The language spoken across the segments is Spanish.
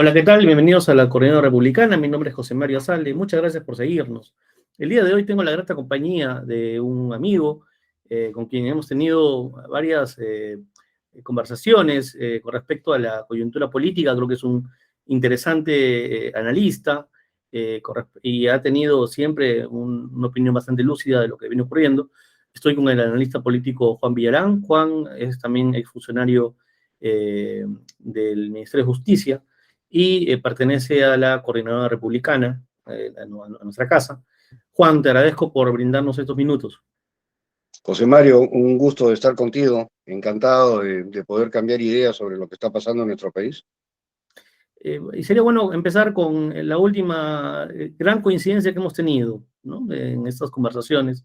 Hola, ¿qué tal? Bienvenidos a la Coordinadora Republicana. Mi nombre es José Mario Azalde. Muchas gracias por seguirnos. El día de hoy tengo la grata compañía de un amigo con quien hemos tenido varias conversaciones con respecto a la coyuntura política. Creo que es un interesante analista y ha tenido siempre una opinión bastante lúcida de lo que viene ocurriendo. Estoy con el analista político Juan Villarán. Juan es también exfuncionario del Ministerio de Justicia y pertenece a la Coordinadora Republicana, a nuestra casa. Juan, te agradezco por brindarnos estos minutos. José Mario, un gusto de estar contigo, encantado de poder cambiar ideas sobre lo que está pasando en nuestro país. Y sería bueno empezar con la última gran coincidencia que hemos tenido, ¿no? En estas conversaciones,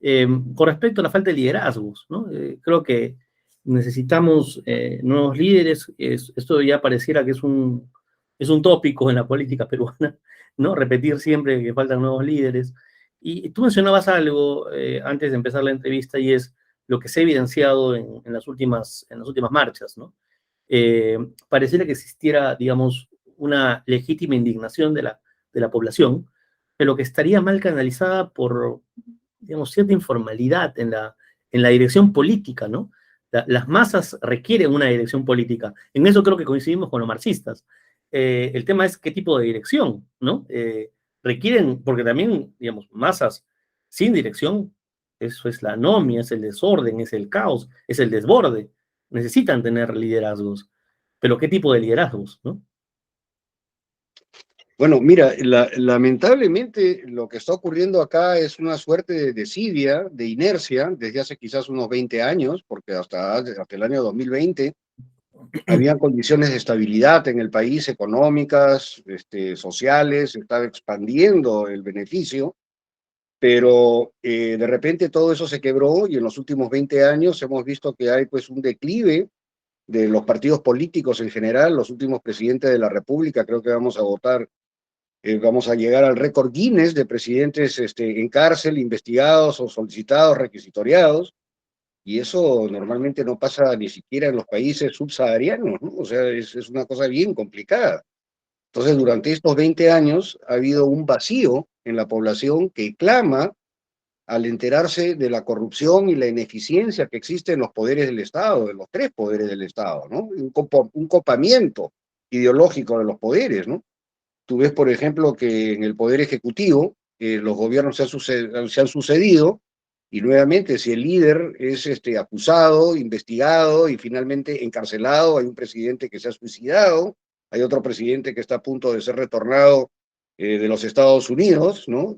con respecto a la falta de liderazgos, ¿no? Creo que necesitamos nuevos líderes. Esto ya pareciera que es un tópico en la política peruana, ¿no? Repetir siempre que faltan nuevos líderes. Y tú mencionabas algo antes de empezar la entrevista, y es lo que se ha evidenciado en las últimas marchas, ¿no? Pareciera que existiera, digamos, una legítima indignación de la población, pero que estaría mal canalizada por, digamos, cierta informalidad en la dirección política, ¿no? Las masas requieren una dirección política. En eso creo que coincidimos con los marxistas. El tema es qué tipo de dirección, ¿no? Requieren, porque también, digamos, masas sin dirección, eso es la anomia, es el desorden, es el caos, es el desborde. Necesitan tener liderazgos, pero ¿qué tipo de liderazgos, no? Bueno, mira, lamentablemente lo que está ocurriendo acá es una suerte de desidia, de inercia, desde hace quizás unos 20 años, porque hasta el año 2020 había condiciones de estabilidad en el país, económicas, sociales, se estaba expandiendo el beneficio, pero de repente todo eso se quebró y en los últimos 20 años hemos visto que hay pues un declive de los partidos políticos en general. Los últimos presidentes de la República, creo que vamos a llegar al récord Guinness de presidentes en cárcel, investigados o solicitados, requisitoriados, y eso normalmente no pasa ni siquiera en los países subsaharianos, ¿no? O sea, es una cosa bien complicada. Entonces, durante estos 20 años ha habido un vacío en la población que clama al enterarse de la corrupción y la ineficiencia que existe en los poderes del Estado, en los tres poderes del Estado, ¿no? Un copamiento ideológico de los poderes, ¿no? Tú ves, por ejemplo, que en el Poder Ejecutivo los gobiernos se han sucedido y nuevamente si el líder es acusado, investigado y finalmente encarcelado, hay un presidente que se ha suicidado, hay otro presidente que está a punto de ser retornado de los Estados Unidos, ¿no?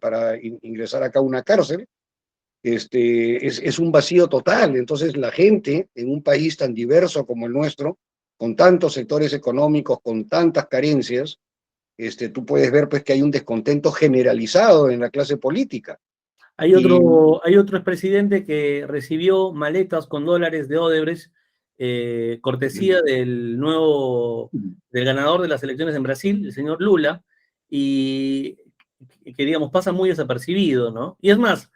Para ingresar acá a una cárcel. Es un vacío total. Entonces la gente en un país tan diverso como el nuestro, con tantos sectores económicos, con tantas carencias, tú puedes ver pues que hay un descontento generalizado en la clase política. Y Hay otro expresidente que recibió maletas con dólares de Odebrecht, cortesía del ganador de las elecciones en Brasil, el señor Lula, y que digamos pasa muy desapercibido, ¿no? Y es más,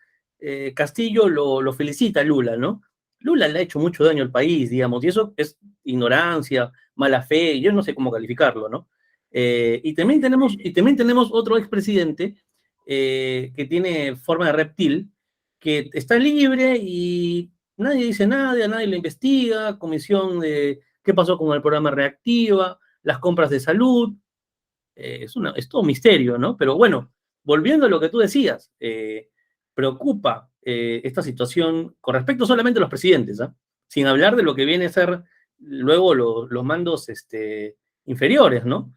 Castillo lo felicita a Lula, ¿no? Lula le ha hecho mucho daño al país, digamos, y eso es ignorancia, mala fe, yo no sé cómo calificarlo, ¿no? Y también tenemos otro expresidente que tiene forma de reptil, que está libre y nadie dice nada, nadie lo investiga, comisión de qué pasó con el programa Reactiva, las compras de salud, es todo un misterio, ¿no? Pero bueno, volviendo a lo que tú decías, preocupa esta situación con respecto solamente a los presidentes, ¿ah? Sin hablar de lo que viene a ser luego los mandos inferiores, ¿no?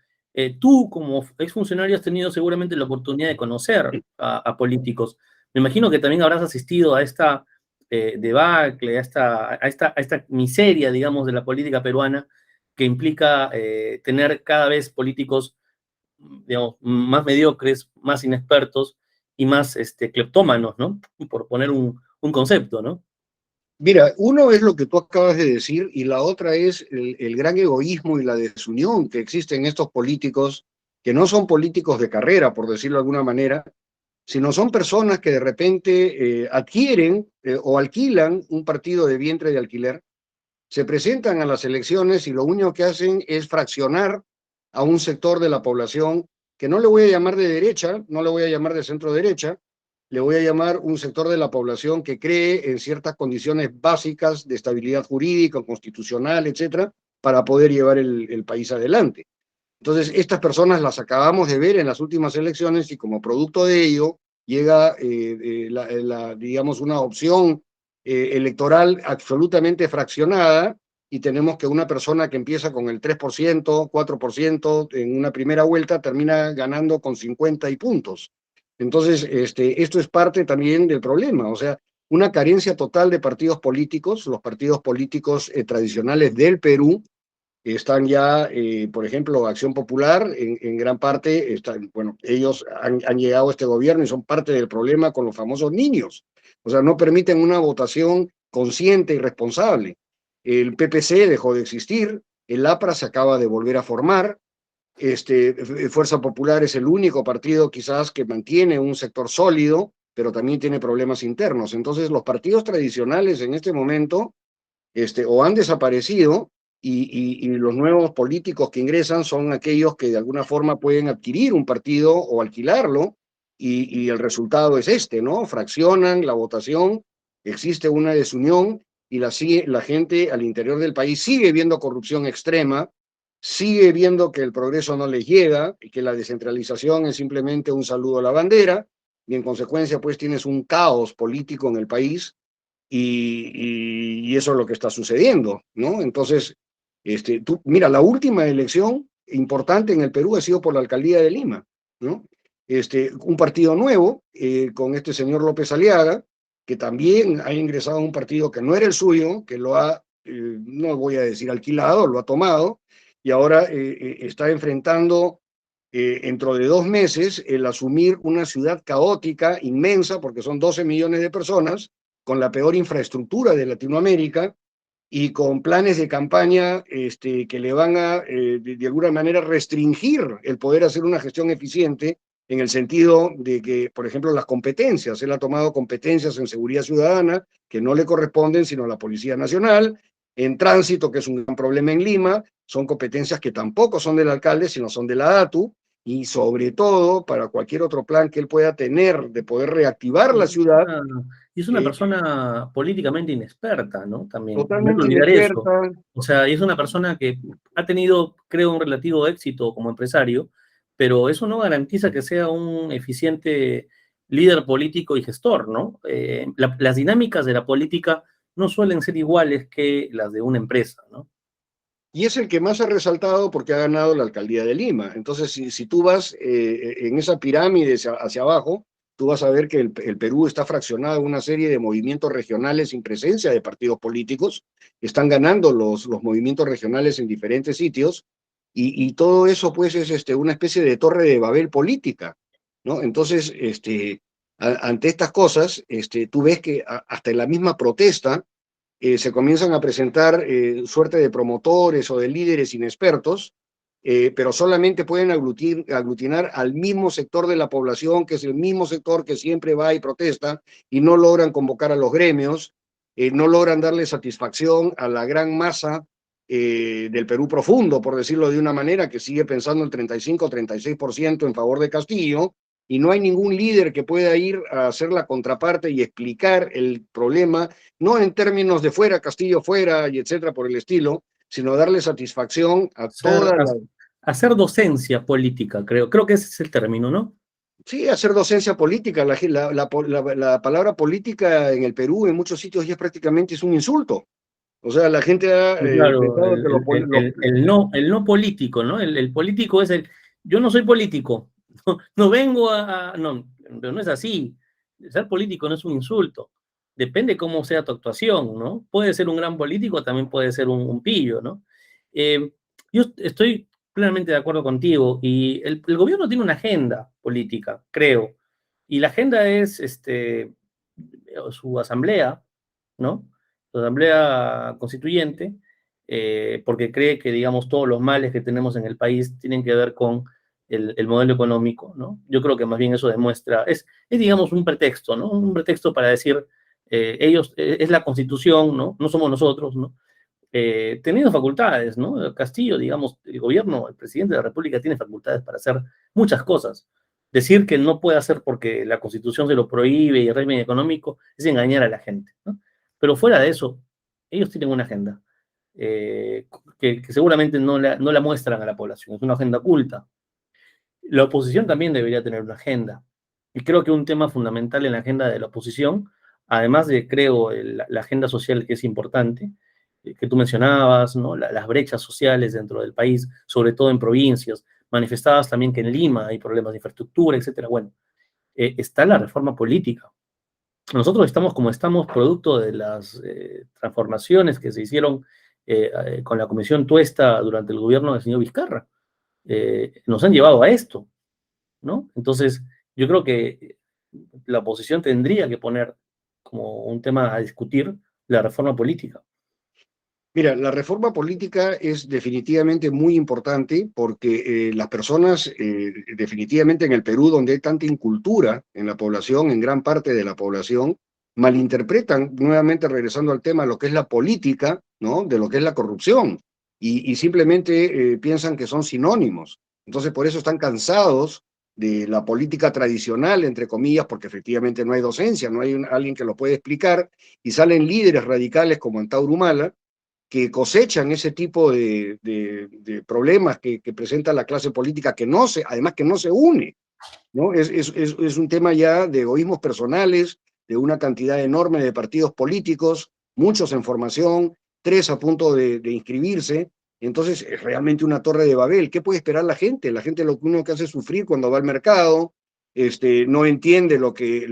Tú, como exfuncionario, has tenido seguramente la oportunidad de conocer a políticos. Me imagino que también habrás asistido a esta debacle, a esta miseria, digamos, de la política peruana, que implica tener cada vez políticos, digamos, más mediocres, más inexpertos y más cleptómanos, ¿no? Por poner un concepto, ¿no? mira, uno es lo que tú acabas de decir y la otra es el gran egoísmo y la desunión que existe en estos políticos, que no son políticos de carrera, por decirlo de alguna manera, sino son personas que de repente adquieren o alquilan un partido de vientre de alquiler, se presentan a las elecciones y lo único que hacen es fraccionar a un sector de la población que no le voy a llamar de derecha, no le voy a llamar de centro derecha, le voy a llamar un sector de la población que cree en ciertas condiciones básicas de estabilidad jurídica, constitucional, etcétera, para poder llevar el país adelante. Entonces, estas personas las acabamos de ver en las últimas elecciones y como producto de ello llega, digamos, una opción electoral absolutamente fraccionada y tenemos que una persona que empieza con el 3%, 4% en una primera vuelta termina ganando con 50 y puntos. Entonces, esto es parte también del problema, o sea, una carencia total de partidos políticos, los partidos políticos tradicionales del Perú, están ya, por ejemplo, Acción Popular, en gran parte, bueno, ellos han llegado a este gobierno y son parte del problema con los famosos niños. O sea, no permiten una votación consciente y responsable. El PPC dejó de existir, el APRA se acaba de volver a formar, Fuerza Popular es el único partido quizás que mantiene un sector sólido, pero también tiene problemas internos. Entonces, los partidos tradicionales en este momento o han desaparecido y los nuevos políticos que ingresan son aquellos que de alguna forma pueden adquirir un partido o alquilarlo y el resultado es ¿no? Fraccionan la votación, existe una desunión y la gente al interior del país sigue viendo corrupción extrema, sigue viendo que el progreso no les llega y que la descentralización es simplemente un saludo a la bandera y en consecuencia pues tienes un caos político en el país y eso es lo que está sucediendo, ¿no? Entonces, mira, la última elección importante en el Perú ha sido por la alcaldía de Lima, ¿no? Un partido nuevo, con este señor López Aliaga, que también ha ingresado a un partido que no era el suyo, que lo ha, no voy a decir alquilado, lo ha tomado, y ahora está enfrentando dentro de 2 meses el asumir una ciudad caótica, inmensa, porque son 12 millones de personas, con la peor infraestructura de Latinoamérica y con planes de campaña que le van a, de alguna manera, restringir el poder hacer una gestión eficiente en el sentido de que, por ejemplo, las competencias, él ha tomado competencias en seguridad ciudadana que no le corresponden sino a la Policía Nacional, en tránsito, que es un gran problema en Lima, son competencias que tampoco son del alcalde, sino son de la ATU, y sobre todo para cualquier otro plan que él pueda tener de poder reactivar la ciudad. Y es una persona políticamente inexperta, ¿no? También, no hay que Totalmente olvidar eso. inexperta. O sea, es una persona que ha tenido, creo, un relativo éxito como empresario, pero eso no garantiza que sea un eficiente líder político y gestor, ¿no? Las dinámicas de la política no suelen ser iguales que las de una empresa, ¿no? Y es el que más ha resaltado porque ha ganado la alcaldía de Lima. Entonces, si tú vas en esa pirámide hacia abajo, tú vas a ver que el Perú está fraccionado en una serie de movimientos regionales sin presencia de partidos políticos. Están ganando los movimientos regionales en diferentes sitios y todo eso pues es una especie de torre de Babel política, ¿no? Entonces, ante estas cosas, tú ves que hasta en la misma protesta se comienzan a presentar suerte de promotores o de líderes inexpertos, pero solamente pueden aglutinar al mismo sector de la población, que es el mismo sector que siempre va y protesta, y no logran convocar a los gremios, no logran darle satisfacción a la gran masa del Perú profundo, por decirlo de una manera, que sigue pensando el 35-36% en favor de Castillo, y no hay ningún líder que pueda ir a hacer la contraparte y explicar el problema, no en términos de fuera, Castillo fuera, y etcétera, por el estilo, sino darle satisfacción a toda la... Hacer docencia política, creo que ese es el término, ¿no? Sí, hacer docencia política. La palabra política en el Perú, en muchos sitios, ya prácticamente es un insulto. O sea, la gente ha Claro, pensado que el no político, ¿no? El político es yo no soy político, no vengo no, pero no es así. Ser político no es un insulto. Depende cómo sea tu actuación, ¿no? Puede ser un gran político, también puede ser un pillo, ¿no? Yo estoy plenamente de acuerdo contigo y el gobierno tiene una agenda política, creo, y la agenda es su asamblea, ¿no? Su asamblea constituyente, porque cree que, digamos, todos los males que tenemos en el país tienen que ver con el modelo económico, ¿no? Yo creo que más bien eso demuestra, digamos, un pretexto, ¿no? Un pretexto para decir, ellos, es la constitución, ¿no? No somos nosotros, ¿no? teniendo facultades, ¿no? Castillo, digamos, el gobierno, el presidente de la República tiene facultades para hacer muchas cosas. Decir que no puede hacer porque la Constitución se lo prohíbe y el régimen económico es engañar a la gente, ¿no? Pero fuera de eso, ellos tienen una agenda que seguramente no la muestran a la población, es una agenda oculta. La oposición también debería tener una agenda. Y creo que un tema fundamental en la agenda de la oposición, además de, creo, la agenda social que es importante, que tú mencionabas, ¿no? Las brechas sociales dentro del país, sobre todo en provincias, manifestadas también que en Lima hay problemas de infraestructura, etcétera. Bueno, está la reforma política. Nosotros estamos como estamos producto de las transformaciones que se hicieron con la Comisión Tuesta durante el gobierno del señor Vizcarra. Nos han llevado a esto, ¿no? Entonces, yo creo que la oposición tendría que poner como un tema a discutir la reforma política. Mira, la reforma política es definitivamente muy importante porque las personas, definitivamente en el Perú, donde hay tanta incultura en la población, en gran parte de la población, malinterpretan, nuevamente regresando al tema, lo que es la política, ¿no? De lo que es la corrupción, y simplemente piensan que son sinónimos. Entonces, por eso están cansados de la política tradicional, entre comillas, porque efectivamente no hay docencia, no hay alguien que lo pueda explicar, y salen líderes radicales como Antauro Humala, que cosechan ese tipo de problemas que presenta la clase política, además que no se une, ¿no? Es un tema ya de egoísmos personales, de una cantidad enorme de partidos políticos, muchos en formación, 3 a punto de inscribirse. Entonces es realmente una torre de Babel. ¿Qué puede esperar la gente? La gente lo único que hace es sufrir cuando va al mercado, no entiende lo que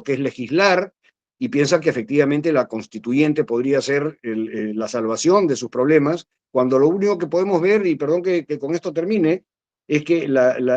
es legislar, y piensa que efectivamente la constituyente podría ser la salvación de sus problemas, cuando lo único que podemos ver, y perdón que con esto termine, es que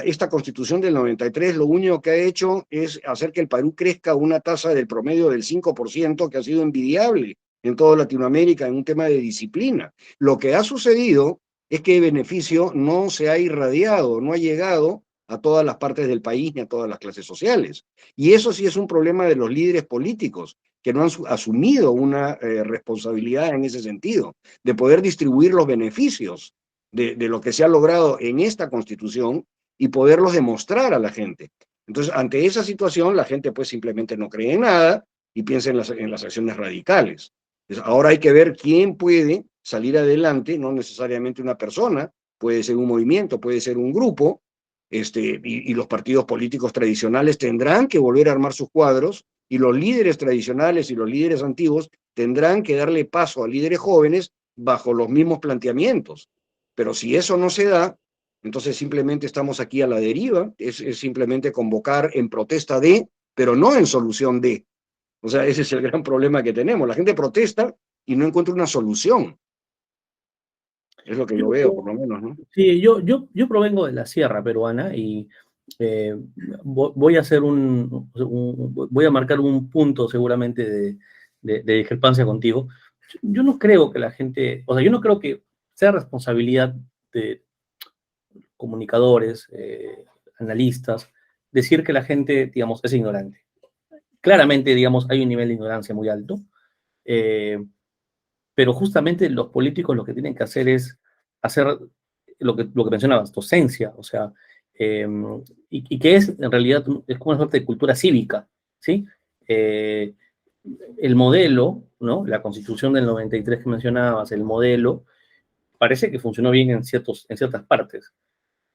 esta constitución del 93 lo único que ha hecho es hacer que el Perú crezca a una tasa del promedio del 5%, que ha sido envidiable en toda Latinoamérica en un tema de disciplina. Lo que ha sucedido es que el beneficio no se ha irradiado, no ha llegado a todas las partes del país ni a todas las clases sociales. Y eso sí es un problema de los líderes políticos, que no han asumido una responsabilidad en ese sentido, de poder distribuir los beneficios de lo que se ha logrado en esta Constitución y poderlos demostrar a la gente. Entonces, ante esa situación, la gente pues simplemente no cree en nada y piensa en las acciones radicales. Entonces, ahora hay que ver quién puede salir adelante, no necesariamente una persona, puede ser un movimiento, puede ser un grupo, y los partidos políticos tradicionales tendrán que volver a armar sus cuadros, y los líderes tradicionales y los líderes antiguos tendrán que darle paso a líderes jóvenes bajo los mismos planteamientos. Pero si eso no se da, entonces simplemente estamos aquí a la deriva, es simplemente convocar en protesta de, pero no en solución de. O sea, ese es el gran problema que tenemos. La gente protesta y no encuentra una solución. Es lo que yo veo, por lo menos, ¿no? Sí, yo provengo de la sierra peruana y voy a hacer voy a marcar un punto seguramente de discrepancia contigo. Yo no creo que la gente, o sea, yo no creo que sea responsabilidad de comunicadores, analistas, decir que la gente, digamos, es ignorante. Claramente, digamos, hay un nivel de ignorancia muy alto, pero justamente los políticos lo que tienen que hacer es hacer lo que mencionabas, docencia, o sea, y que es en realidad es como una suerte de cultura cívica, ¿sí? Eh, el modelo, ¿no? La Constitución del 93 que mencionabas, el modelo, parece que funcionó bien en ciertas partes,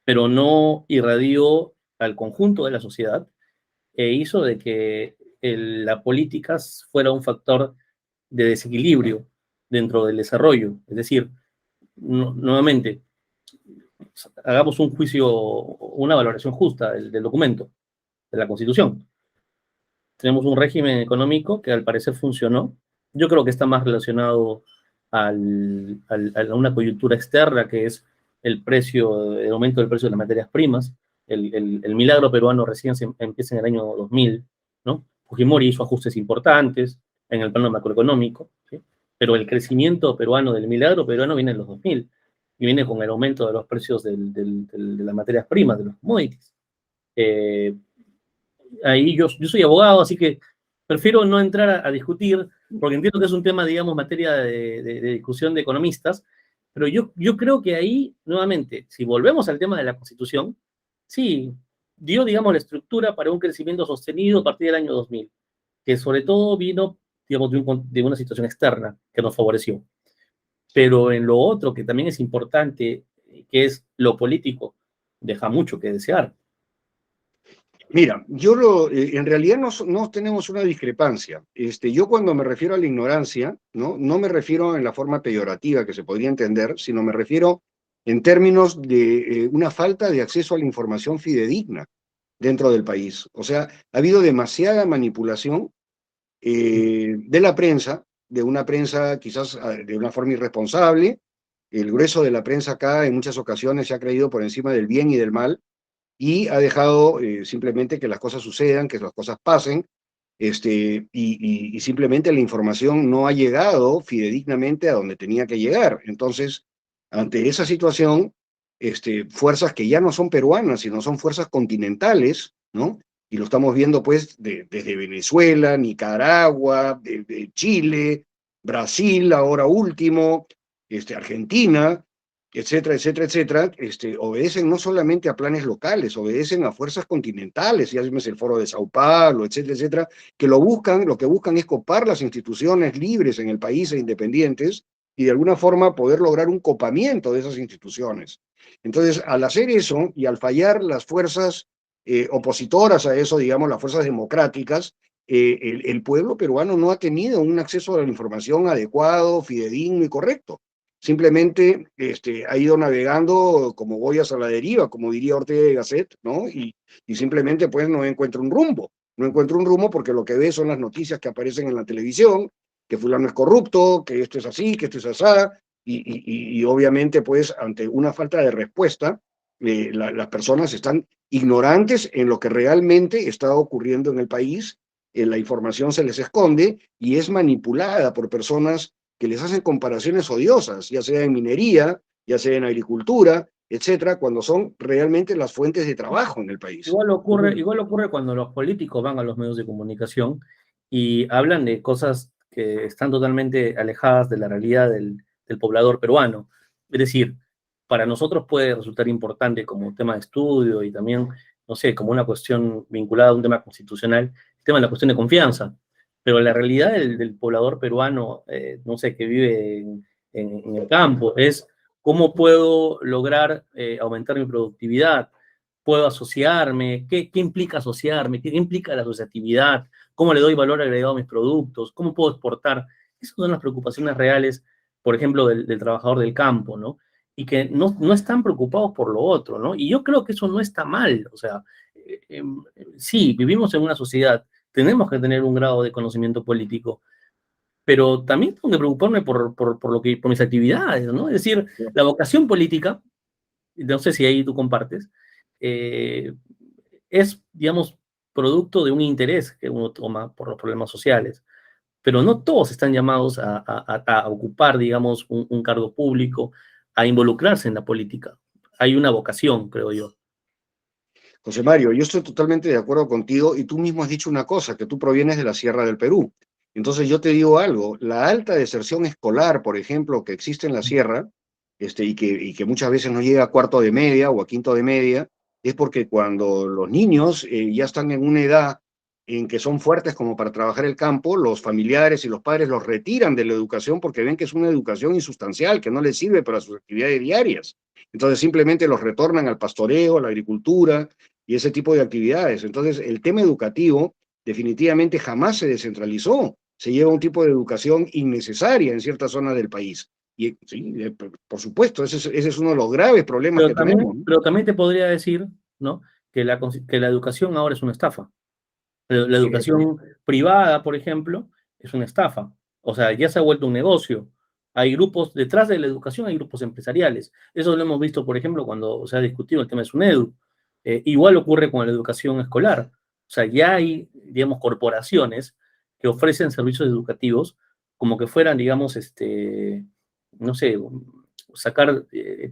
pero no irradió al conjunto de la sociedad e hizo de que la política fuera un factor de desequilibrio dentro del desarrollo. Es decir, nuevamente, hagamos un juicio, una valoración justa del documento, de la Constitución. Tenemos un régimen económico que al parecer funcionó. Yo creo que está más relacionado a una coyuntura externa, que es el aumento del precio de las materias primas. El milagro peruano recién empieza en el año 2000, ¿no? Fujimori hizo ajustes importantes en el plano macroeconómico, ¿sí? Pero el crecimiento peruano del milagro peruano viene en los 2000 y viene con el aumento de los precios de las materias primas, de los commodities. Ahí yo soy abogado, así que prefiero no entrar a discutir, porque entiendo que es un tema, digamos, materia de discusión de economistas, pero yo creo que ahí, nuevamente, si volvemos al tema de la Constitución, sí, dio, digamos, la estructura para un crecimiento sostenido a partir del año 2000, que sobre todo vino, digamos, de una situación externa que nos favoreció. Pero en lo otro, que también es importante, que es lo político, deja mucho que desear. Mira, en realidad no tenemos una discrepancia. Yo cuando me refiero a la ignorancia, no me refiero en la forma peyorativa que se podría entender, sino me refiero en términos de una falta de acceso a la información fidedigna dentro del país. O sea, ha habido demasiada manipulación de la prensa, de una prensa quizás de una forma irresponsable. El grueso de la prensa acá en muchas ocasiones se ha creído por encima del bien y del mal y ha dejado simplemente que las cosas sucedan, que las cosas pasen, y simplemente la información no ha llegado fidedignamente a donde tenía que llegar. Entonces, ante esa situación, fuerzas que ya no son peruanas, sino son fuerzas continentales, ¿no? Y lo estamos viendo pues desde Venezuela, Nicaragua, de Chile, Brasil, ahora último, Argentina, etcétera, etcétera, etcétera, obedecen no solamente a planes locales, obedecen a fuerzas continentales, ya vimos el Foro de Sao Paulo, etcétera, etcétera, que lo que buscan es copar las instituciones libres en el país e independientes y de alguna forma poder lograr un copamiento de esas instituciones. Entonces, al hacer eso y al fallar las fuerzas opositoras a eso, digamos, las fuerzas democráticas, el pueblo peruano no ha tenido un acceso a la información adecuado, fidedigno y correcto. Simplemente ha ido navegando como boyas a la deriva, como diría Ortega y Gasset, ¿no? Y simplemente pues no encuentra un rumbo. No encuentra un rumbo porque lo que ve son las noticias que aparecen en la televisión, que fulano es corrupto, que esto es así, que esto es asá, y obviamente pues ante una falta de respuesta, las personas están ignorantes en lo que realmente está ocurriendo en el país, la información se les esconde y es manipulada por personas que les hacen comparaciones odiosas, ya sea en minería, ya sea en agricultura, etcétera, cuando son realmente las fuentes de trabajo en el país. Igual ocurre cuando los políticos van a los medios de comunicación y hablan de cosas que están totalmente alejadas de la realidad del poblador peruano. Es decir, para nosotros puede resultar importante como tema de estudio y también, no sé, como una cuestión vinculada a un tema constitucional, el tema de la cuestión de confianza. Pero la realidad del poblador peruano, no sé, que vive en el campo, es cómo puedo lograr aumentar mi productividad, puedo asociarme, qué implica asociarme, qué implica la asociatividad, cómo le doy valor agregado a mis productos, cómo puedo exportar. Esas son las preocupaciones reales, por ejemplo, del trabajador del campo, ¿no? Y que no están preocupados por lo otro, ¿no? Y yo creo que eso no está mal, o sea, sí, vivimos en una sociedad, tenemos que tener un grado de conocimiento político, pero también tengo que preocuparme por mis actividades, ¿no? Es decir, la vocación política, no sé si ahí tú compartes, eh, es, digamos, producto de un interés que uno toma por los problemas sociales, pero no todos están llamados a ocupar, digamos, un cargo público, a involucrarse en la política. Hay una vocación, creo yo. José Mario, yo estoy totalmente de acuerdo contigo y tú mismo has dicho una cosa, que tú provienes de la Sierra del Perú. Entonces yo te digo algo, la alta deserción escolar, por ejemplo, que existe en la Sierra, y que muchas veces no llega a cuarto de media o a quinto de media, es porque cuando los niños ya están en una edad en que son fuertes como para trabajar el campo, los familiares y los padres los retiran de la educación porque ven que es una educación insustancial, que no les sirve para sus actividades diarias. Entonces simplemente los retornan al pastoreo, a la agricultura, y ese tipo de actividades. Entonces, el tema educativo definitivamente jamás se descentralizó. Se lleva un tipo de educación innecesaria en ciertas zonas del país. Y sí, por supuesto, ese es uno de los graves problemas que tenemos, ¿no? Pero también te podría decir, ¿no? Que la educación ahora es una estafa. La Sí, educación privada, por ejemplo, es una estafa. O sea, ya se ha vuelto un negocio. Hay grupos, detrás de la educación hay grupos empresariales. Eso lo hemos visto, por ejemplo, cuando se ha discutido el tema de SUNEDU. Igual ocurre con la educación escolar. O sea, ya hay, digamos, corporaciones que ofrecen servicios educativos como que fueran, digamos, no sé, sacar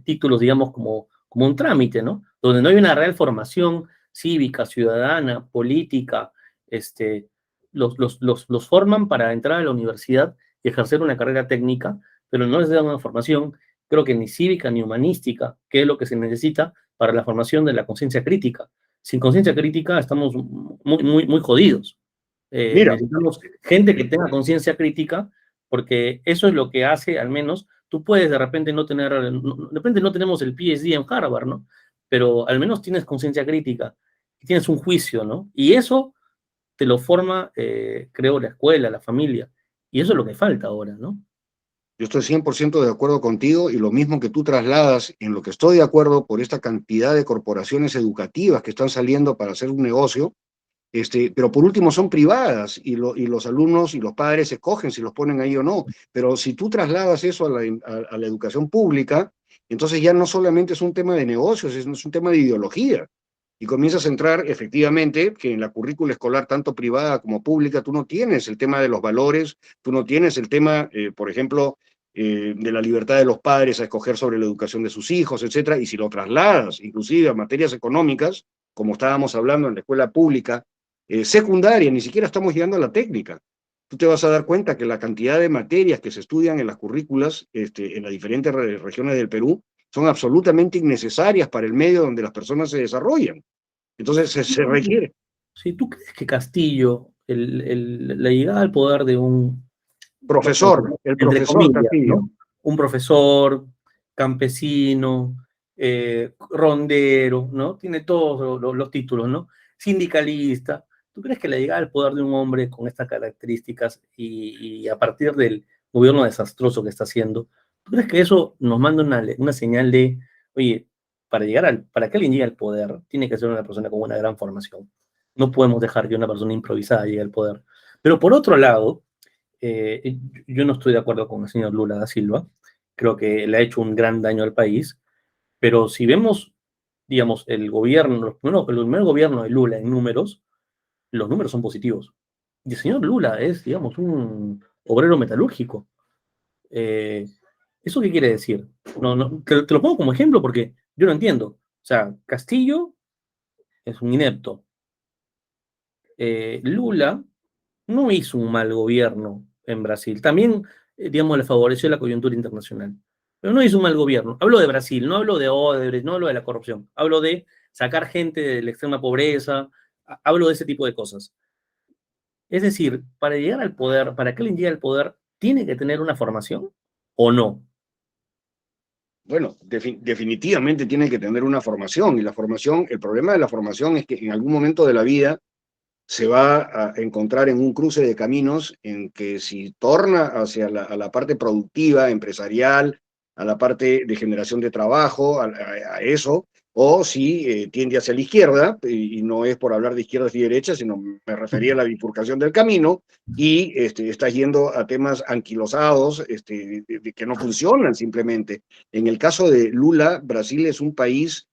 títulos, digamos, como un trámite, ¿no? Donde no hay una real formación cívica, ciudadana, política, este, los forman para entrar a la universidad y ejercer una carrera técnica, pero no les dan una formación, creo que ni cívica ni humanística, que es lo que se necesita para la formación de la conciencia crítica. Sin conciencia crítica estamos muy jodidos. Mira, Necesitamos gente que tenga conciencia crítica, porque eso es lo que hace, al menos, tú puedes de repente no tener, de repente no tenemos el PhD en Harvard, ¿no? Pero al menos tienes conciencia crítica, tienes un juicio, ¿no? Y eso te lo forma, creo, la escuela, la familia. Y eso es lo que falta ahora, ¿no? yo estoy 100% de acuerdo contigo y lo mismo que tú trasladas en lo que estoy de acuerdo por esta cantidad de corporaciones educativas que están saliendo para hacer un negocio, pero por último son privadas y los alumnos y los padres escogen si los ponen ahí o no. Pero si tú trasladas eso a la educación pública, entonces ya no solamente es un tema de negocios, es un tema de ideología. Y comienzas a entrar efectivamente que en la currícula escolar, tanto privada como pública, tú no tienes el tema de los valores, tú no tienes el tema, por ejemplo, de la libertad de los padres a escoger sobre la educación de sus hijos, etcétera. Y si lo trasladas inclusive a materias económicas, como estábamos hablando en la escuela pública, secundaria, ni siquiera estamos llegando a la técnica. Tú te vas a dar cuenta que la cantidad de materias que se estudian en las currículas en las diferentes regiones del Perú son absolutamente innecesarias para el medio donde las personas se desarrollan. Entonces se requiere. Si tú crees que Castillo, la llegada al poder de Profesor, el entre profesor comillas, Castillo. ¿no? Un profesor, campesino, rondero, ¿no? Tiene todos los títulos, ¿no? Sindicalista. ¿Tú crees que la llegada al poder de un hombre con estas características y a partir del gobierno desastroso que está haciendo, ¿tú crees que eso nos manda una señal de, oye, para que alguien llegue al poder, tiene que ser una persona con una gran formación? No podemos dejar que una persona improvisada llegue al poder. Pero por otro lado, yo no estoy de acuerdo con el señor Lula da Silva, creo que le ha hecho un gran daño al país, pero si vemos, digamos, el primer gobierno de Lula en números, los números son positivos. Y el señor Lula es, digamos, un obrero metalúrgico. Eh, ¿Eso qué quiere decir? Te lo pongo como ejemplo porque yo no entiendo. O sea, Castillo es un inepto. Lula no hizo un mal gobierno en Brasil. También, digamos, le favoreció la coyuntura internacional. Pero no hizo un mal gobierno. Hablo de Brasil, no hablo de Odebrecht, no hablo de la corrupción. Hablo de sacar gente de la extrema pobreza, hablo de ese tipo de cosas. Es decir, para llegar al poder, para que alguien llegue al poder, ¿tiene que tener una formación o no? Bueno, definitivamente tiene que tener una formación y la formación, el problema de la formación es que en algún momento de la vida se va a encontrar en un cruce de caminos en que si torna hacia a la parte productiva, empresarial, a la parte de generación de trabajo, a eso, o si tiende hacia la izquierda, y no es por hablar de izquierdas y derechas, sino me refería a la bifurcación del camino, y está yendo a temas anquilosados que no funcionan simplemente. En el caso de Lula, Brasil es un país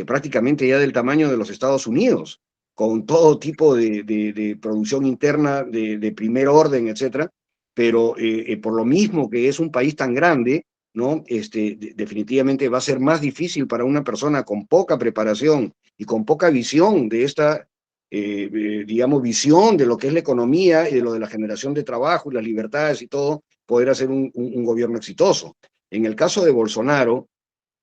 prácticamente ya del tamaño de los Estados Unidos con todo tipo de producción interna de primer orden, etcétera, pero por lo mismo que es un país tan grande, ¿no? Definitivamente va a ser más difícil para una persona con poca preparación y con poca visión de esta, digamos, visión de lo que es la economía y de lo de la generación de trabajo y las libertades y todo, poder hacer un gobierno exitoso. En el caso de Bolsonaro,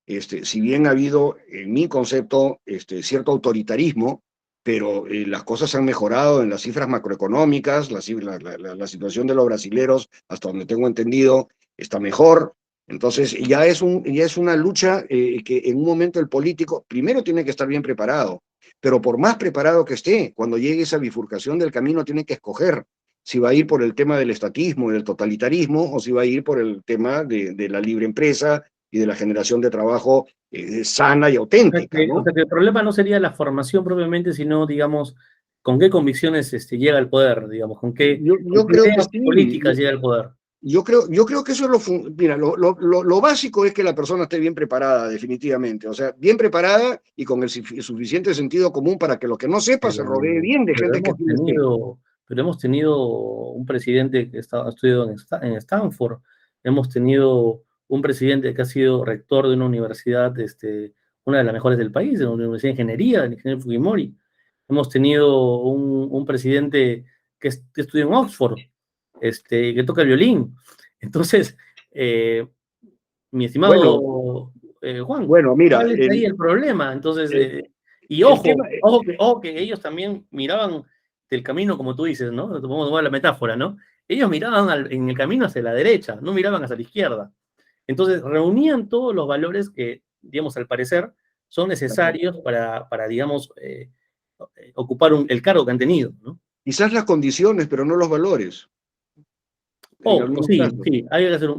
si bien ha habido, en mi concepto, cierto autoritarismo, pero las cosas han mejorado en las cifras macroeconómicas, la situación de los brasileros, hasta donde tengo entendido, está mejor. Entonces, ya es una lucha que en un momento el político, primero tiene que estar bien preparado, pero por más preparado que esté, cuando llegue esa bifurcación del camino, tiene que escoger si va a ir por el tema del estatismo y del totalitarismo o si va a ir por el tema de la libre empresa y de la generación de trabajo sana y auténtica, O ¿no? sea que el problema no sería la formación propiamente, sino, digamos, con qué convicciones llega al poder, digamos, con Yo qué creo que ideas sí. políticas llega al poder. Yo creo que eso es mira, lo básico es que la persona esté bien preparada, definitivamente. O sea, bien preparada y con el suficiente sentido común para que lo que no sepa se rodee Pero, bien de pero gente que hemos sí le esté. tenido, pero hemos tenido un presidente que ha estudiado en Stanford, hemos tenido un presidente que ha sido rector de una universidad, una de las mejores del país, de una universidad de ingeniería, del ingeniero Fujimori. Hemos tenido un presidente que estudió en Oxford, que toca el violín. Entonces, mi Bueno, estimado Juan, bueno, mira, ¿cuál es ahí el problema? Entonces, el, y el tema, ojo que ellos también miraban del camino, como tú dices, ¿no? Vamos a tomar la metáfora, ¿no? Ellos miraban en el camino hacia la derecha, no miraban hacia la izquierda. Entonces, reunían todos los valores que, digamos, al parecer, son necesarios para digamos, ocupar el cargo que han tenido, ¿no? quizás las condiciones, pero no los valores, en Oh, algunos sí, casos.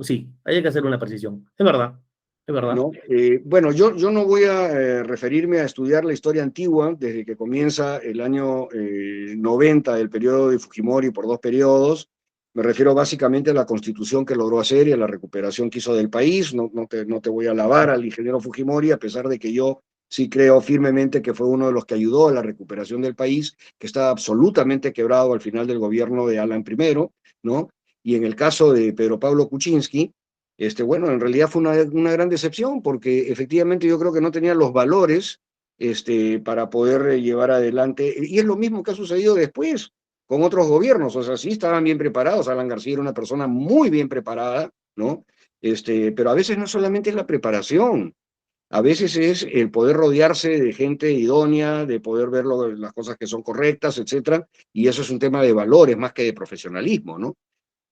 sí, hay que hacer una precisión. Es verdad. ¿No? Bueno, yo no voy a referirme a estudiar la historia antigua desde que comienza el año 90 del periodo de Fujimori por dos periodos. Me refiero básicamente a la constitución que logró hacer y a la recuperación que hizo del país. No te voy a alabar al ingeniero Fujimori, a pesar de que yo sí creo firmemente que fue uno de los que ayudó a la recuperación del país, que estaba absolutamente quebrado al final del gobierno de Alan I, ¿no? Y en el caso de Pedro Pablo Kuczynski, bueno, en realidad fue una gran decepción porque efectivamente yo creo que no tenía los valores para poder llevar adelante. Y es lo mismo que ha sucedido después con otros gobiernos. O sea, sí estaban bien preparados. Alan García era una persona muy bien preparada, ¿no? Pero a veces no solamente es la preparación, a veces es el poder rodearse de gente idónea, de poder ver las cosas que son correctas, etcétera. Y eso es un tema de valores más que de profesionalismo, ¿no?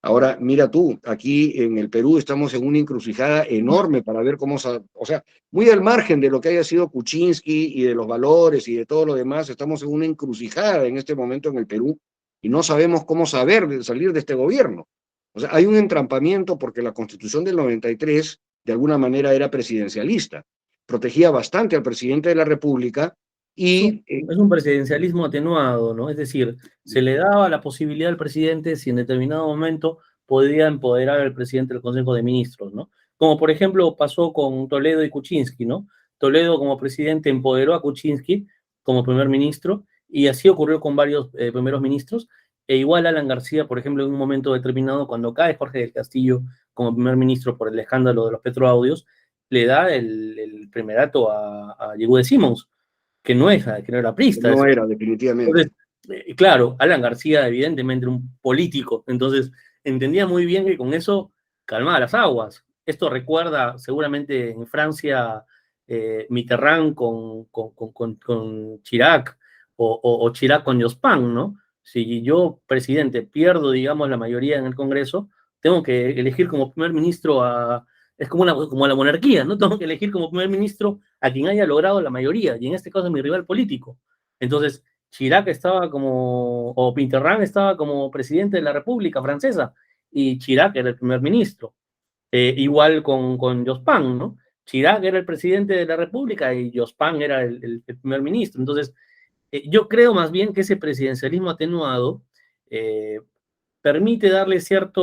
Ahora, mira tú, aquí en el Perú estamos en una encrucijada enorme para ver o sea, muy al margen de lo que haya sido Kuczynski y de los valores y de todo lo demás, estamos en una encrucijada en este momento en el Perú y no sabemos cómo salir de este gobierno. O sea, hay un entrampamiento porque la Constitución del 93 de alguna manera era presidencialista, protegía bastante al presidente de la República Es un, y es un presidencialismo atenuado, ¿no? Es decir, se le daba la posibilidad al presidente si en determinado momento podía empoderar al presidente del Consejo de Ministros, ¿no? Como por ejemplo pasó con Toledo y Kuczynski, ¿no? Toledo como presidente empoderó a Kuczynski como primer ministro y así ocurrió con varios primeros ministros. E igual Alan García, por ejemplo, en un momento determinado, cuando cae Jorge del Castillo como primer ministro por el escándalo de los petroaudios, le da el primerato a Yehude Simons que no era prista. no era definitivamente. Entonces, claro, Alan García evidentemente era un político, entonces entendía muy bien que con eso calmaba las aguas. Esto recuerda seguramente en Francia Mitterrand con Chirac o Chirac con Jospin, ¿no? Si yo, presidente, pierdo, digamos, la mayoría en el Congreso, tengo que elegir como primer ministro es como la monarquía, ¿no? Tengo que elegir como primer ministro a quien haya logrado la mayoría, y en este caso mi rival político. Entonces, Chirac estaba o Mitterrand estaba como presidente de la República Francesa, y Chirac era el primer ministro. Igual con Jospin, ¿no? Chirac era el presidente de la República y Jospin era el primer ministro. Entonces, yo creo más bien que ese presidencialismo atenuado eh, permite darle cierta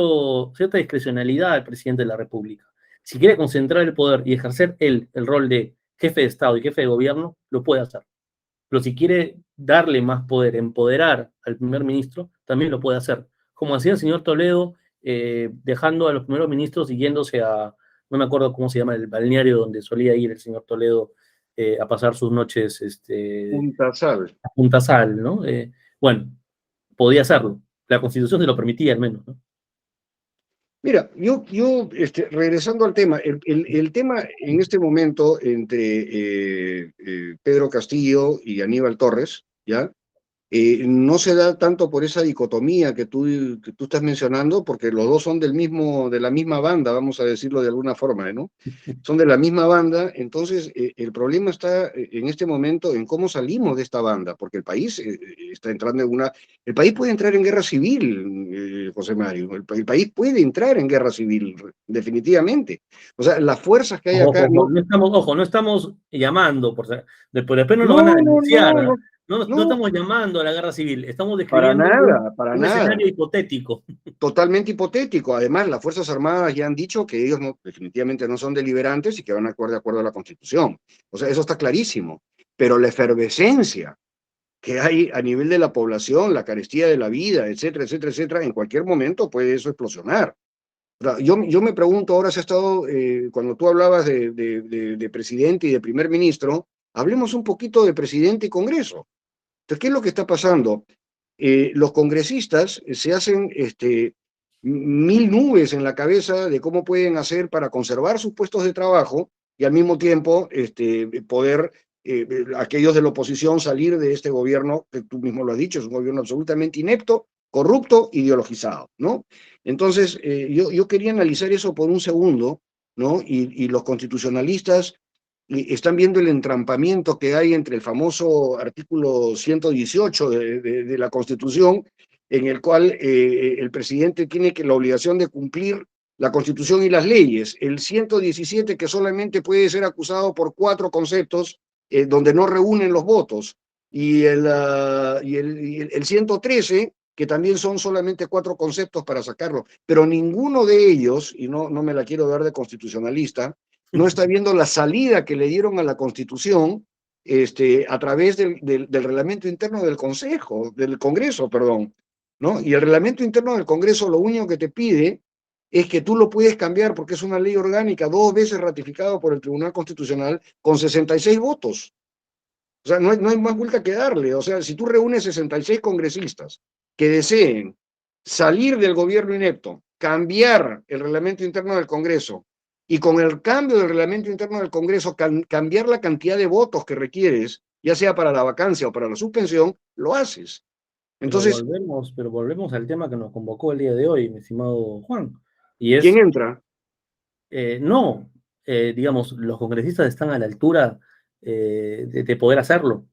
discrecionalidad al presidente de la República. Si quiere concentrar el poder y ejercer él el rol de jefe de Estado y jefe de gobierno, lo puede hacer. Pero si quiere darle más poder, empoderar al primer ministro, también lo puede hacer. Como hacía el señor Toledo, dejando a los primeros ministros y yéndose no me acuerdo cómo se llama el balneario donde solía ir el señor Toledo a pasar sus noches Punta, ¿sabes? a Punta Sal, ¿no? Bueno, podía hacerlo. La Constitución se lo permitía al menos, ¿no? Mira, regresando al tema, el tema en este momento entre Pedro Castillo y Aníbal Torres, ¿ya? No se da tanto por esa dicotomía que tú estás mencionando, porque los dos son de la misma banda, vamos a decirlo de alguna forma, ¿no? Son de la misma banda, entonces el problema está en este momento en cómo salimos de esta banda, porque el país está entrando el país puede entrar en guerra civil, José Mario, el país puede entrar en guerra civil, definitivamente. O sea, las fuerzas que hay Ojo, acá, ojo, no estamos llamando, después no nos van a no, no, denunciar, no, ¿eh? no, No no, estamos llamando a la guerra civil, estamos para describiendo nada, para un nada. escenario hipotético. Totalmente hipotético. Además, las Fuerzas Armadas ya han dicho que ellos definitivamente no son deliberantes y que van a actuar de acuerdo a la Constitución. O sea, eso está clarísimo. Pero la efervescencia que hay a nivel de la población, la carestía de la vida, etcétera, etcétera, etcétera, en cualquier momento puede eso explosionar. O sea, yo me pregunto ahora si ha estado, cuando tú hablabas de presidente y de primer ministro, hablemos un poquito de presidente y Congreso. Entonces, ¿qué es lo que está pasando? los congresistas se hacen mil nubes en la cabeza de cómo pueden hacer para conservar sus puestos de trabajo y al mismo tiempo poder aquellos de la oposición salir de este gobierno, que tú mismo lo has dicho, es un gobierno absolutamente inepto, corrupto, ideologizado, ¿no? Entonces, yo quería analizar eso por un segundo, ¿no? Y los constitucionalistas están viendo el entrampamiento que hay entre el famoso artículo 118 de la Constitución, en el cual el presidente tiene la obligación de cumplir la Constitución y las leyes. El 117, que solamente puede ser acusado por 4 conceptos donde no reúnen los votos, y el 113, que también son solamente 4 conceptos para sacarlo, pero ninguno de ellos, y no me la quiero dar de constitucionalista, no está viendo la salida que le dieron a la Constitución a través del reglamento interno del Congreso, perdón, ¿no? Y el reglamento interno del Congreso lo único que te pide es que tú lo puedes cambiar porque es una ley orgánica 2 veces ratificado por el Tribunal Constitucional con 66 votos. O sea, no hay más vuelta que darle. O sea, si tú reúnes 66 congresistas que deseen salir del gobierno inepto, cambiar el reglamento interno del Congreso y con el cambio del reglamento interno del Congreso cambiar la cantidad de votos que requieres, ya sea para la vacancia o para la suspensión, lo haces. Entonces, Pero volvemos al tema que nos convocó el día de hoy, mi estimado Juan, y ¿quién es, entra? no, digamos, los congresistas están a la altura de poder hacerlo,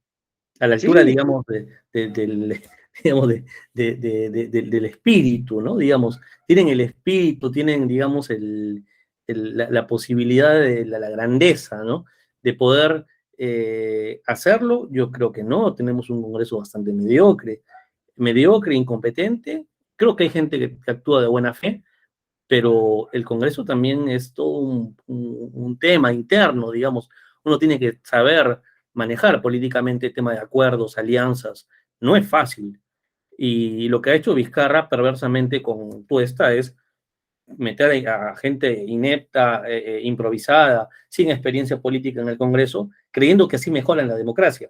a la altura, Sí, digamos, del, digamos del espíritu, ¿no? Digamos, tienen el espíritu, tienen, digamos, la posibilidad de la grandeza, ¿no? De poder hacerlo. Yo creo que no, tenemos un Congreso bastante mediocre, incompetente. Creo que hay gente que actúa de buena fe, pero el Congreso también es todo un tema interno, digamos. Uno tiene que saber manejar políticamente el tema de acuerdos, alianzas. No es fácil. Y lo que ha hecho Vizcarra perversamente con tú esta es meter a gente inepta, improvisada, sin experiencia política en el Congreso, creyendo que así mejoran la democracia.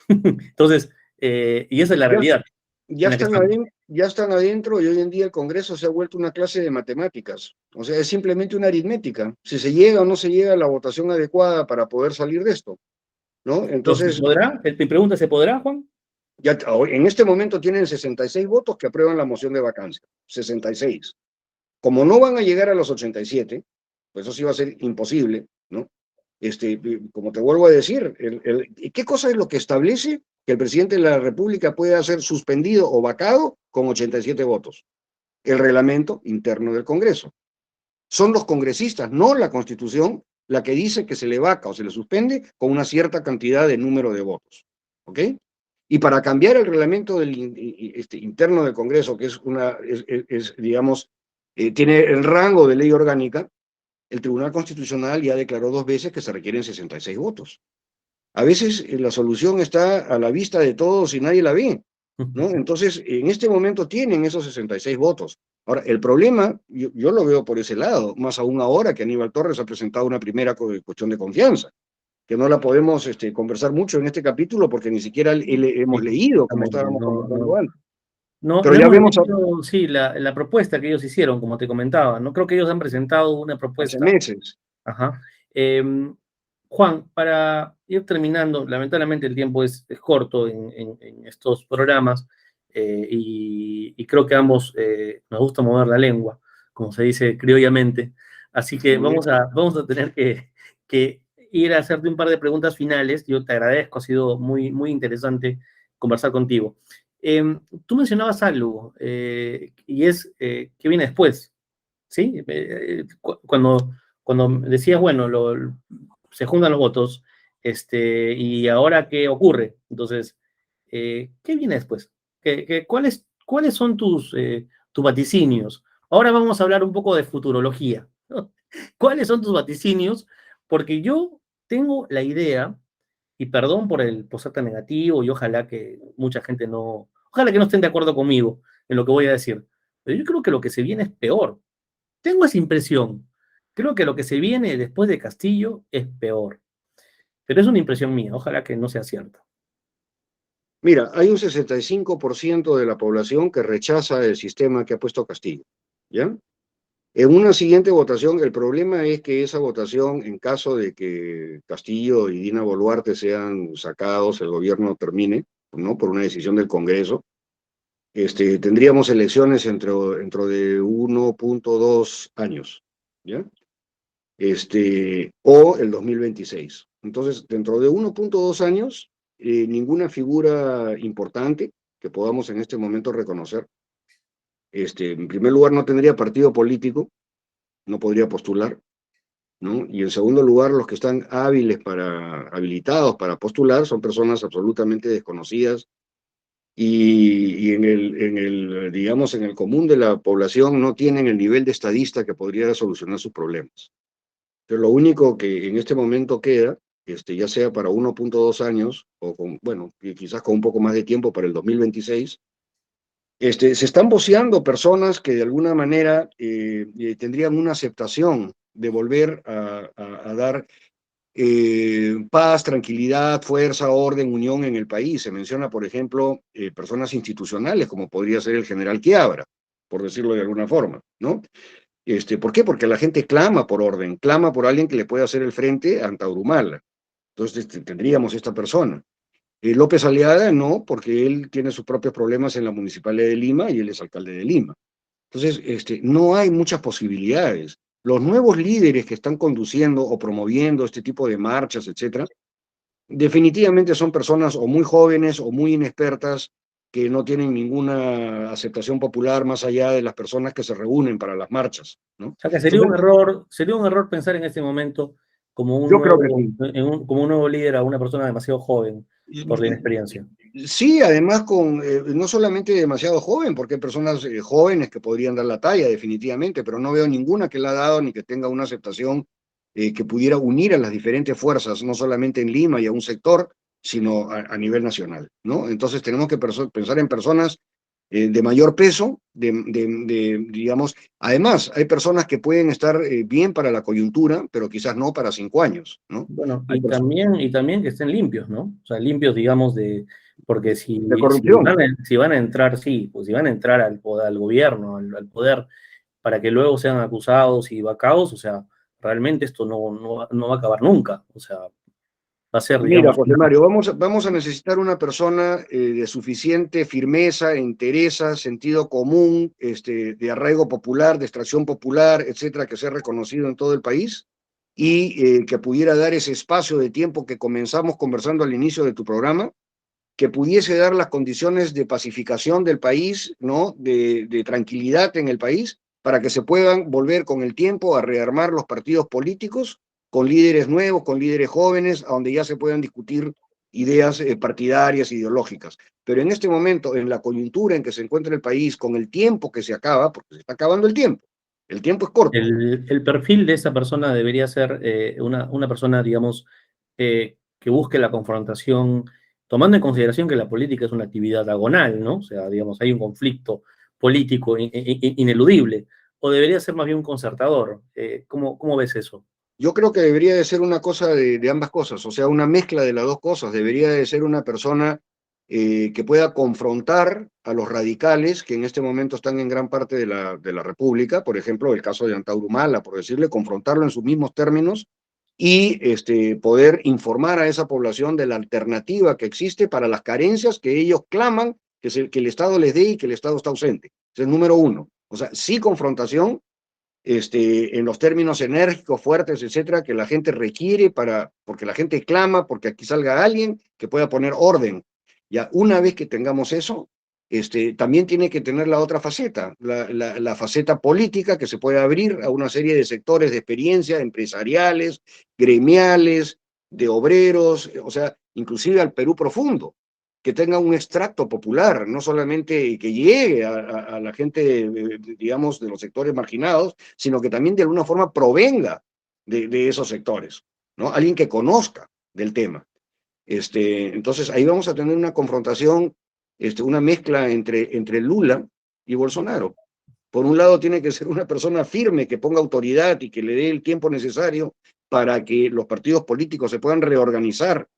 Entonces, y esa es la ya, realidad ya en la que están estamos. adentro, ya están adentro y hoy en día el Congreso se ha vuelto una clase de matemáticas. O sea, es simplemente una aritmética. Si se llega o no se llega a la votación adecuada para poder salir de esto, ¿no? Entonces, ¿se Entonces, podrá? Mi pregunta, ¿se podrá, Juan? ya en este momento tienen 66 votos que aprueban la moción de vacancia. 66. Como no van a llegar a los 87, pues eso sí va a ser imposible, ¿no? Como te vuelvo a decir, ¿qué cosa es lo que establece que el presidente de la República puede ser suspendido o vacado con 87 votos? El reglamento interno del Congreso. Son los congresistas, no la Constitución, la que dice que se le vaca o se le suspende con una cierta cantidad de número de votos. ¿Ok? Y para cambiar el reglamento interno del Congreso, que digamos, tiene el rango de ley orgánica, el Tribunal Constitucional ya declaró 2 veces que se requieren 66 votos. A veces la solución está a la vista de todos y nadie la ve, ¿no? Entonces, en este momento tienen esos 66 votos. Ahora, el problema, yo lo veo por ese lado, más aún ahora que Aníbal Torres ha presentado una primera cuestión de confianza, que no la podemos conversar mucho en este capítulo porque ni siquiera hemos Sí, leído como exactamente. estábamos conversando antes. No, Pero no ya hemos vemos leído, sí, la propuesta que ellos hicieron, como te comentaba. No creo que ellos han presentado una hace propuesta. meses. Ajá. Juan, para ir terminando, lamentablemente el tiempo es corto en estos programas y creo que ambos nos gusta mover la lengua, como se dice criollamente. Así que Muy bien. vamos a tener que ir a hacerte un par de preguntas finales. Yo te agradezco, ha sido muy, muy interesante conversar contigo. Tú mencionabas algo y es ¿qué viene después? ¿Sí? Cuando decías, bueno, se juntan los votos, y ahora qué ocurre. Entonces, ¿qué viene después? ¿Cuáles son tus vaticinios? Ahora vamos a hablar un poco de futurología, ¿no? ¿Cuáles son tus vaticinios? Porque yo tengo la idea, y perdón por el posar tan negativo, y ojalá que mucha gente ojalá que no estén de acuerdo conmigo en lo que voy a decir, pero yo creo que lo que se viene es peor. Tengo esa impresión. Creo que lo que se viene después de Castillo es peor. Pero es una impresión mía. Ojalá que no sea cierta. Mira, hay un 65% de la población que rechaza el sistema que ha puesto Castillo, ¿ya? En una siguiente votación, el problema es que esa votación, en caso de que Castillo y Dina Boluarte sean sacados, el gobierno termine, ¿no? Por una decisión del Congreso, tendríamos elecciones dentro de 1.2 años, ¿ya? O el 2026. Entonces, dentro de 1.2 años, ninguna figura importante que podamos en este momento reconocer, en primer lugar, no tendría partido político, no podría postular, ¿no? Y en segundo lugar, los que están habilitados para postular son personas absolutamente desconocidas y digamos, en el común de la población no tienen el nivel de estadista que podría solucionar sus problemas. Pero lo único que en este momento queda, ya sea para 1.2 años, o bueno, quizás con un poco más de tiempo para el 2026, se están voceando personas que de alguna manera tendrían una aceptación de volver a dar paz, tranquilidad, fuerza, orden, unión en el país. Se menciona, por ejemplo, personas institucionales, como podría ser el general Quiabra, por decirlo de alguna forma, ¿no? ¿Por qué? Porque la gente clama por orden, clama por alguien que le pueda hacer el frente a Antaurumala. Entonces tendríamos esta persona. López Aliaga no, porque él tiene sus propios problemas en la Municipalidad de Lima y él es alcalde de Lima. Entonces, no hay muchas posibilidades. Los nuevos líderes que están conduciendo o promoviendo este tipo de marchas, etcétera, definitivamente son personas o muy jóvenes o muy inexpertas que no tienen ninguna aceptación popular más allá de las personas que se reúnen para las marchas, ¿no? O sea que Entonces, sería un error pensar en este momento yo creo que sí. como un nuevo líder a una persona demasiado joven por la inexperiencia. Sí, además no solamente demasiado joven, porque hay personas jóvenes que podrían dar la talla definitivamente, pero no veo ninguna que la ha dado ni que tenga una aceptación que pudiera unir a las diferentes fuerzas, no solamente en Lima y a un sector, sino a nivel nacional, ¿no? Entonces tenemos que pensar en personas de mayor peso, digamos, además hay personas que pueden estar bien para la coyuntura, pero quizás no para 5 años, ¿no? Bueno, Hay personas y también que estén limpios, ¿no? O sea, limpios, digamos, porque de corrupción. si van a entrar, sí, pues si van a entrar al gobierno, al poder, para que luego sean acusados y vacados, o sea, realmente esto no va a acabar nunca. O sea, va a ser, Mira, digamos, José Mario, vamos a necesitar una persona de suficiente firmeza, entereza, sentido común, de arraigo popular, de extracción popular, etcétera, que sea reconocido en todo el país y que pudiera dar ese espacio de tiempo que comenzamos conversando al inicio de tu programa, que pudiese dar las condiciones de pacificación del país, ¿no? De tranquilidad en el país, para que se puedan volver con el tiempo a rearmar los partidos políticos con líderes nuevos, con líderes jóvenes, a donde ya se puedan discutir ideas partidarias, ideológicas. Pero en este momento, en la coyuntura en que se encuentra el país, con el tiempo que se acaba, porque se está acabando el tiempo es corto. el perfil de esa persona debería ser una persona, digamos, que busque la confrontación, tomando en consideración que la política es una actividad agonal, ¿no? O sea, digamos, hay un conflicto político ineludible, o debería ser más bien un concertador. ¿Cómo ves eso? Yo creo que debería de ser una cosa de ambas cosas, o sea, una mezcla de las dos cosas. Debería de ser una persona que pueda confrontar a los radicales que en este momento están en gran parte de la República, por ejemplo, el caso de Antauro Humala, por decirle, confrontarlo en sus mismos términos y poder informar a esa población de la alternativa que existe para las carencias que ellos claman que el Estado les dé y que el Estado está ausente. Ese es el número uno. O sea, sí confrontación en los términos enérgicos, fuertes, etcétera, que la gente requiere porque la gente clama, porque aquí salga alguien que pueda poner orden. Ya una vez que tengamos eso, también tiene que tener la otra faceta, la faceta política que se puede abrir a una serie de sectores de experiencia empresariales, gremiales, de obreros, o sea, inclusive al Perú profundo, que tenga un extracto popular, no solamente que llegue a la gente, digamos, de los sectores marginados, sino que también de alguna forma provenga de esos sectores, ¿no? Alguien que conozca del tema. Entonces ahí vamos a tener una confrontación, una mezcla entre Lula y Bolsonaro. Por un lado tiene que ser una persona firme que ponga autoridad y que le dé el tiempo necesario para que los partidos políticos se puedan reorganizar,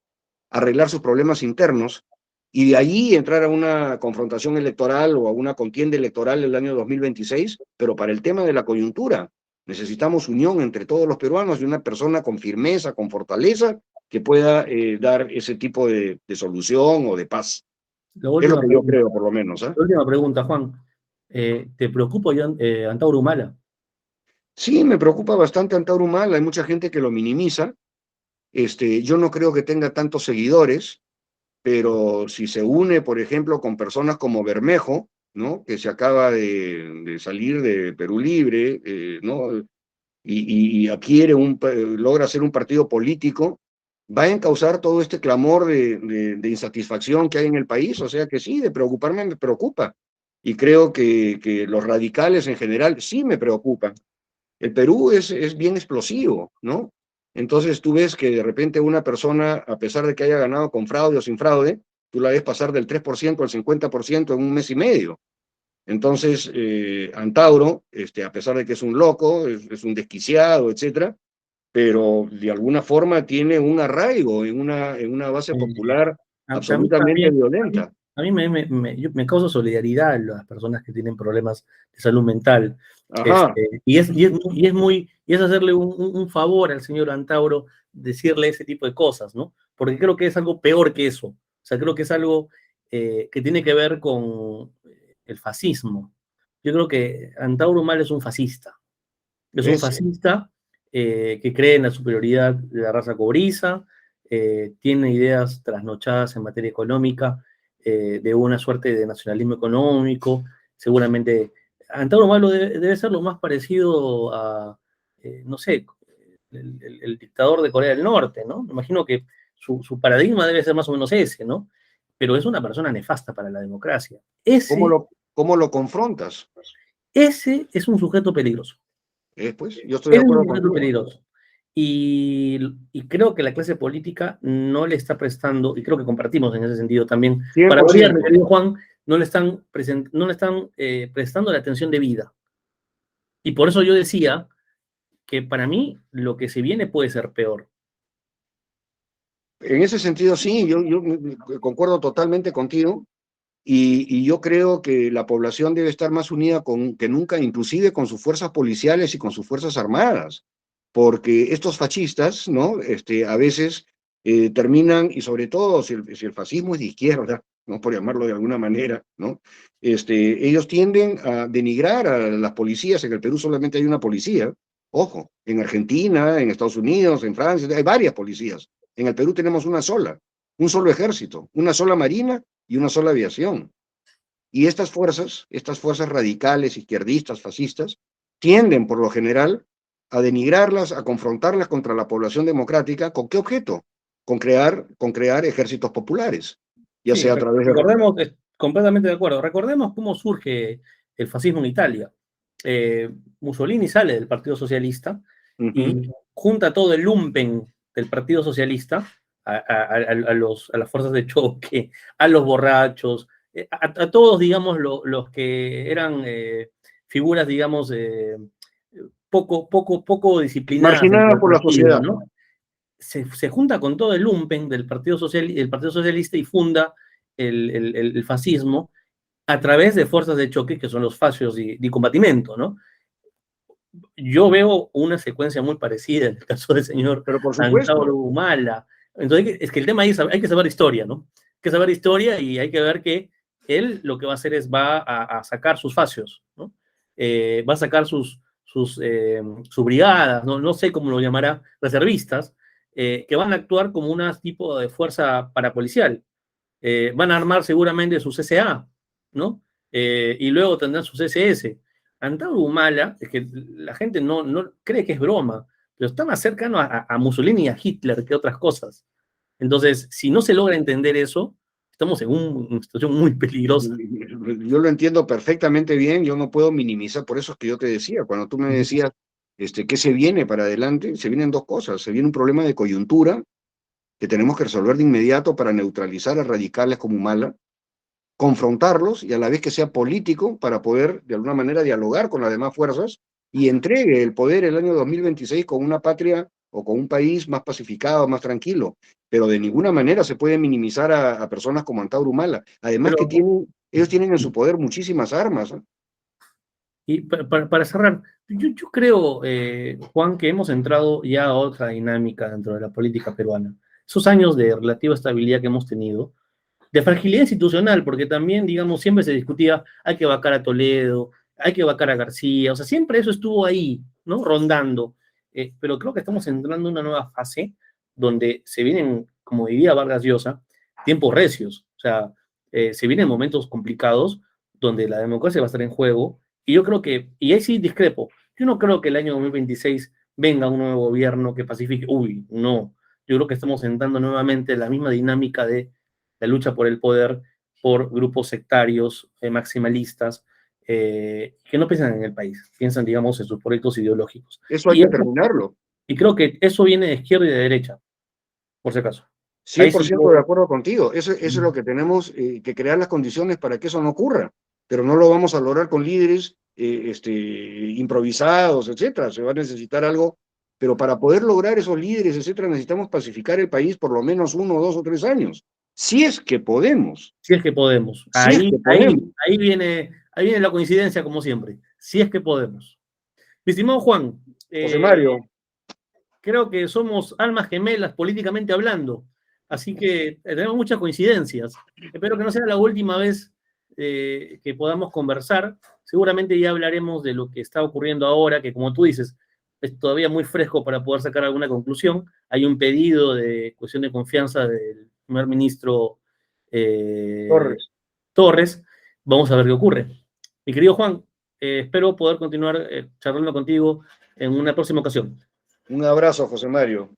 arreglar sus problemas internos, y de allí entrar a una confrontación electoral o a una contienda electoral el año 2026, pero para el tema de la coyuntura. Necesitamos unión entre todos los peruanos y una persona con firmeza, con fortaleza, que pueda dar ese tipo de solución o de paz. La Es lo última que yo pregunta, creo, por lo menos. ¿Ah? la última pregunta, Juan. ¿Te preocupa Antauro Humala? Sí, me preocupa bastante Antauro Humala, hay mucha gente que lo minimiza. Yo no creo que tenga tantos seguidores, pero si se une, por ejemplo, con personas como Bermejo, ¿no? Que se acaba de salir de Perú Libre, ¿no? Y adquiere logra hacer un partido político, va a encauzar todo este clamor de insatisfacción que hay en el país. O sea que sí, de preocuparme me preocupa. Y creo que los radicales en general sí me preocupan. El Perú es bien explosivo, ¿no? Entonces tú ves que de repente una persona, a pesar de que haya ganado con fraude o sin fraude, tú la ves pasar del 3% al 50% en un mes y medio. Entonces, Antauro, a pesar de que es un loco, es un desquiciado, etcétera, pero de alguna forma tiene un arraigo en una base Eh, popular a mí absolutamente también, violenta. a mí me causa solidaridad las personas que tienen problemas de salud mental. Ajá, Y es hacerle un favor al señor Antauro decirle ese tipo de cosas, ¿no? Porque creo que es algo peor que eso. O sea, creo que es algo que tiene que ver con el fascismo. Yo creo que Antauro Mal es un fascista. Es un eso. fascista que cree en la superioridad de la raza cobriza, tiene ideas trasnochadas en materia económica, de una suerte de nacionalismo económico. Seguramente Antauro Malo debe ser lo más parecido a, no sé, el dictador de Corea del Norte, ¿no? Me imagino que su paradigma debe ser más o menos ese, ¿no? Pero es una persona nefasta para la democracia. Cómo lo confrontas? Ese es un sujeto peligroso. Pues, yo estoy de Él es un acuerdo sujeto contigo. peligroso. Y creo que la clase política no le está prestando, y creo que compartimos en ese sentido también, cien para por variar, mi ciento querido Juan, no le están prestando la atención debida. Y por eso yo decía que para mí lo que se viene puede ser peor. En ese sentido, sí, yo concuerdo totalmente contigo y yo creo que la población debe estar más unida que nunca, inclusive con sus fuerzas policiales y con sus fuerzas armadas, porque estos fascistas, ¿no? A veces terminan, y sobre todo si el fascismo es de izquierda, ¿no? Por llamarlo de alguna manera, ¿no? Ellos tienden a denigrar a las policías. En el Perú solamente hay una policía, ojo, en Argentina, en Estados Unidos, en Francia, hay varias policías. En el Perú tenemos una sola, un solo ejército, una sola marina y una sola aviación. Y estas fuerzas radicales, izquierdistas, fascistas, tienden por lo general a denigrarlas, a confrontarlas contra la población democrática. ¿Con qué objeto? Con crear ejércitos populares, ya Sí, sea a través de... recordemos, completamente de acuerdo, recordemos cómo surge el fascismo en Italia. Mussolini sale del Partido Socialista Ujú. y junta todo el lumpen del Partido Socialista a las fuerzas de choque, a los borrachos, a todos, digamos, los que eran figuras, digamos, poco disciplinadas dentro Marginada del por la partido, sociedad. ¿no? Se junta con todo el lumpen del Partido Socialista y funda el fascismo a través de fuerzas de choque que son los fascios de combatimiento, ¿no? Yo veo una secuencia muy parecida en el caso del señor Pero por Antauro supuesto, Humala. Entonces, es que el tema ahí hay que saber historia, ¿no? Hay que saber historia y hay que ver que él lo que va a hacer es va a sacar sus fascios, ¿no? Va a sacar sus brigadas, no sé cómo lo llamará, reservistas, que van a actuar como un tipo de fuerza parapolicial. Van a armar seguramente sus SA, ¿no? Y luego tendrán sus SS. Antauro Humala, es que la gente no cree que es broma, pero está más cercano a Mussolini y a Hitler que otras cosas. Entonces, si no se logra entender eso, estamos en una situación muy peligrosa. yo lo entiendo perfectamente bien, yo no puedo minimizar, por eso es que yo te decía, cuando tú me decías, ¿qué se viene para adelante? Se vienen dos cosas, se viene un problema de coyuntura que tenemos que resolver de inmediato para neutralizar a radicales como Humala, confrontarlos y a la vez que sea político para poder de alguna manera dialogar con las demás fuerzas y entregue el poder el año 2026 con una patria o con un país más pacificado, más tranquilo, pero de ninguna manera se puede minimizar a personas como Antauro Humala. Además Pero, que ellos tienen en su poder muchísimas armas, ¿no? y para cerrar, yo creo, Juan, que hemos entrado ya a otra dinámica dentro de la política peruana. Esos años de relativa estabilidad que hemos tenido, de fragilidad institucional, porque también, digamos, siempre se discutía, hay que vacar a Toledo, hay que vacar a García, o sea, siempre eso estuvo ahí, ¿no? Rondando. Pero creo que estamos entrando en una nueva fase donde se vienen, como diría Vargas Llosa, tiempos recios, o sea, se vienen momentos complicados donde la democracia va a estar en juego, y yo creo que, y ahí sí discrepo, yo no creo que el año 2026 venga un nuevo gobierno que pacifique, uy, no, yo creo que estamos entrando nuevamente en la misma dinámica de la lucha por el poder por grupos sectarios, maximalistas, que no piensan en el país, piensan, digamos, en sus proyectos ideológicos. Eso hay que terminarlo. Y creo que eso viene de izquierda y de derecha, por si acaso. cien Ahí por sí ciento de yo... acuerdo contigo. Eso es lo que tenemos que crear las condiciones para que eso no ocurra. Pero no lo vamos a lograr con líderes improvisados, etcétera. Se va a necesitar algo. Pero para poder lograr esos líderes, etcétera, necesitamos pacificar el país por lo menos 1, 2 o 3 años. Si es que podemos. Si es que podemos. Si es que podemos. Ahí viene la coincidencia, como siempre. Si es que podemos. Mi estimado Juan, José Mario, creo que somos almas gemelas políticamente hablando, así que tenemos muchas coincidencias. Espero que no sea la última vez que podamos conversar. Seguramente ya hablaremos de lo que está ocurriendo ahora, que como tú dices, es todavía muy fresco para poder sacar alguna conclusión. Hay un pedido de cuestión de confianza del primer ministro Torres, Torres. Vamos a ver qué ocurre. Mi querido Juan, espero poder continuar charlando contigo en una próxima ocasión. un abrazo, José Mario.